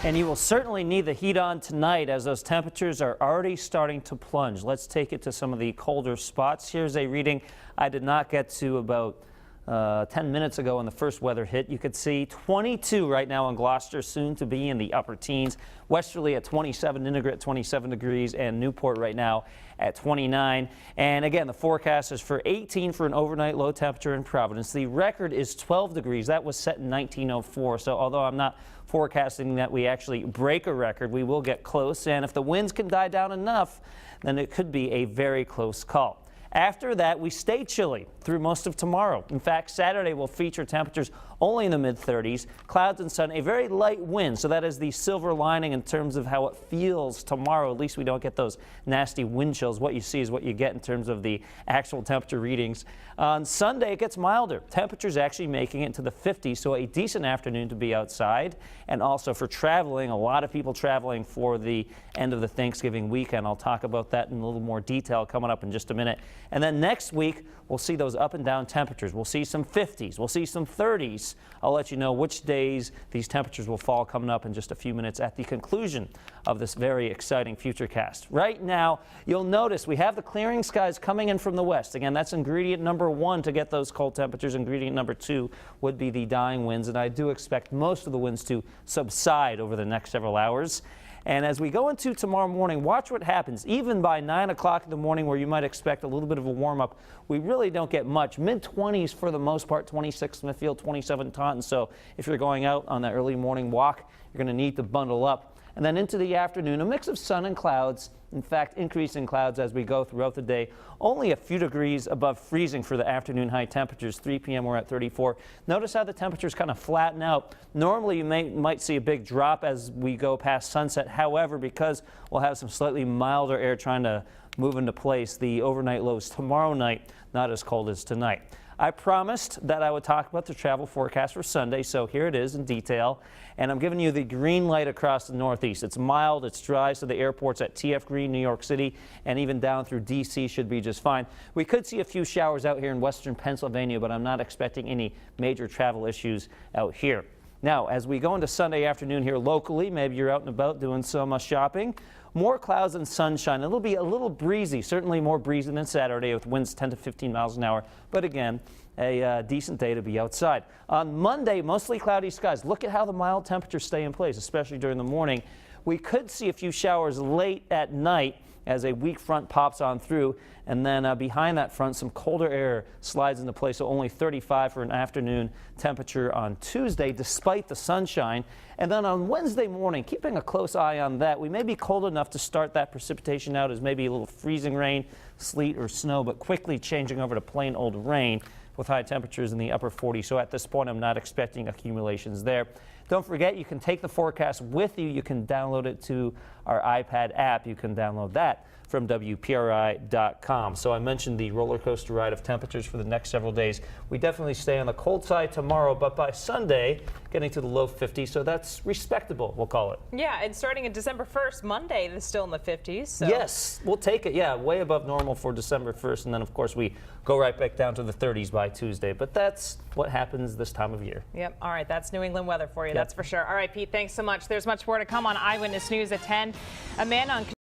And you will certainly need the heat on tonight as those temperatures are already starting to plunge. Let's take it to some of the colder spots. Here's a reading I did not get to about 10 minutes ago when the first weather hit. You could see 22 right now in Gloucester, soon to be in the upper teens. Westerly at 27, Innigrad at 27 degrees, and Newport right now at 29. And again, the forecast is for 18 for an overnight low temperature in Providence. The record is 12 degrees. That was set in 1904. So although I'm not forecasting that we actually break a record, we will get close. And if the winds can die down enough, then it could be a very close call. After that, we stay chilly through most of tomorrow. In fact, Saturday will feature temperatures only in the mid-30s, clouds and sun, a very light wind. So that is the silver lining in terms of how it feels tomorrow. At least we don't get those nasty wind chills. What you see is what you get in terms of the actual temperature readings. On Sunday, it gets milder. Temperatures actually making it into the 50s, so a decent afternoon to be outside. And also for traveling, a lot of people traveling for the end of the Thanksgiving weekend. I'll talk about that in a little more detail coming up in just a minute. And then next week, we'll see those up and down temperatures. We'll see some 50s. We'll see some 30s. I'll let you know which days these temperatures will fall coming up in just a few minutes at the conclusion of this very exciting Futurecast. Right now, you'll notice we have the clearing skies coming in from the west. Again, that's ingredient number one to get those cold temperatures. Ingredient number two would be the dying winds, and I do expect most of the winds to subside over the next several hours. And as we go into tomorrow morning, watch what happens. Even by 9 o'clock in the morning, where you might expect a little bit of a warm-up, we really don't get much. Mid-20s for the most part, 26 Smithfield, 27 Taunton. So if you're going out on that early morning walk, you're going to need to bundle up. And then into the afternoon, a mix of sun and clouds. In fact, increasing clouds as we go throughout the day. Only a few degrees above freezing for the afternoon high temperatures. 3 p.m. we're at 34. Notice how the temperatures kind of flatten out. Normally you might see a big drop as we go past sunset. However, because we'll have some slightly milder air trying to move into place, the overnight lows tomorrow night not as cold as tonight. I promised that I would talk about the travel forecast for Sunday, so here it is in detail. And I'm giving you the green light across the Northeast. It's mild, it's dry, so the airports at TF Green, New York City, and even down through D.C. should be just fine. We could see a few showers out here in western Pennsylvania, but I'm not expecting any major travel issues out here. Now, as we go into Sunday afternoon here locally, maybe you're out and about doing some shopping. More clouds and sunshine. It'll be a little breezy, certainly more breezy than Saturday with winds 10 to 15 miles an hour. But again, a decent day to be outside. On Monday, mostly cloudy skies. Look at how the mild temperatures stay in place, especially during the morning. We could see a few showers late at night as a weak front pops on through, and then behind that front some colder air slides into place, so only 35 for an afternoon temperature on Tuesday despite the sunshine. And then on Wednesday morning, keeping a close eye on that, we may be cold enough to start that precipitation out as maybe a little freezing rain, sleet or snow, but quickly changing over to plain old rain with high temperatures in the upper 40s. So at this point, I'm not expecting accumulations there. Don't forget, you can take the forecast with you. You can download it to our iPad app. You can download that from WPRI.com. So I mentioned the roller coaster ride of temperatures for the next several days. We definitely stay on the cold side tomorrow, but by Sunday, getting to the low 50s, so that's respectable, we'll call it. Yeah, and starting in December 1st, Monday, it's still in the 50s. So. Yes, we'll take it. Yeah, way above normal for December 1st, and then, of course, we go right back down to the 30s by Tuesday. But that's what happens this time of year. Yep. All right, that's New England weather for you, That's for sure. All right, Pete, thanks so much. There's much more to come on Eyewitness News at 10. A man on